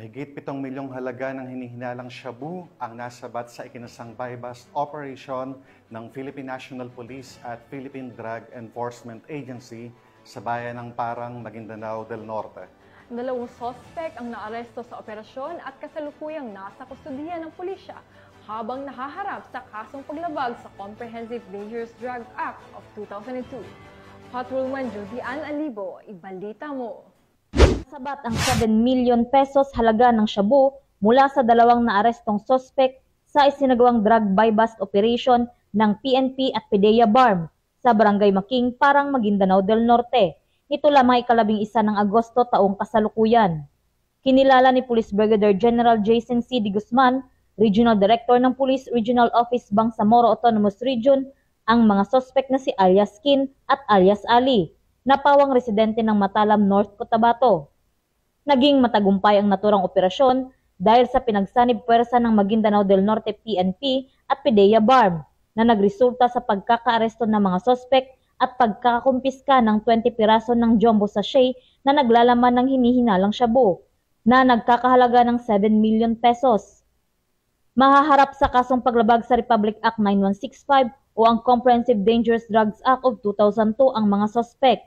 Higit 7 milyong halaga ng hinihinalang shabu ang nasabat sa ikinasang buy-bust operation ng Philippine National Police at Philippine Drug Enforcement Agency sa bayan ng Parang, Maguindanao del Norte. 2 sospek ang naaresto sa operasyon at kasalukuyang nasa kustudiyan ng pulisya habang nahaharap sa kasong paglabag sa Comprehensive Dangerous Drug Act of 2002. Patrolman Judy Ann Alibo, ibalita mo. Sabat ang 7 million pesos halaga ng shabu mula sa 2 naarestong sospek sa isinagawang drug buy-bust operation ng PNP at PDEA BARM sa Barangay Making, Parang, Maguindanao del Norte. Ito lamang 11 ng Agosto taong kasalukuyan. Kinilala ni Police Brigadier General Jason C. D. Guzman, Regional Director ng Police Regional Office Bangsamoro Autonomous Region, ang mga sospek na si alias Kin at alias Ali, na pawang residente ng Matalam, North Cotabato. Naging matagumpay ang naturang operasyon dahil sa pinagsanib puwersa ng Maguindanao del Norte PNP at PDEA BARM na nagresulta sa pagkakaaresto ng mga sospek at pagkakakumpiska ng 20 piraso ng jumbo sachet na naglalaman ng hinihinalang shabu na nagkakahalaga ng 7 million pesos. Mahaharap sa kasong paglabag sa Republic Act 9165 o ang Comprehensive Dangerous Drugs Act of 2002 ang mga sospek.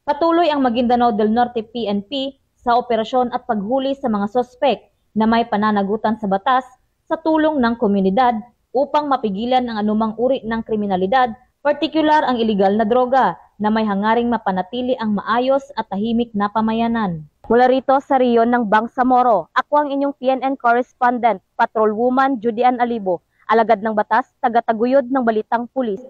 Patuloy ang Maguindanao del Norte PNP sa operasyon at paghuli sa mga sospek na may pananagutan sa batas sa tulong ng komunidad upang mapigilan ang anumang uri ng kriminalidad, partikular ang iligal na droga na may hangaring mapanatili ang maayos at tahimik na pamayanan. Mula rito sa riyon ng Bangsamoro, ako ang inyong PNN correspondent, Patrolwoman Judy Ann Alibo, alagad ng batas, taga-taguyod ng Balitang Pulis.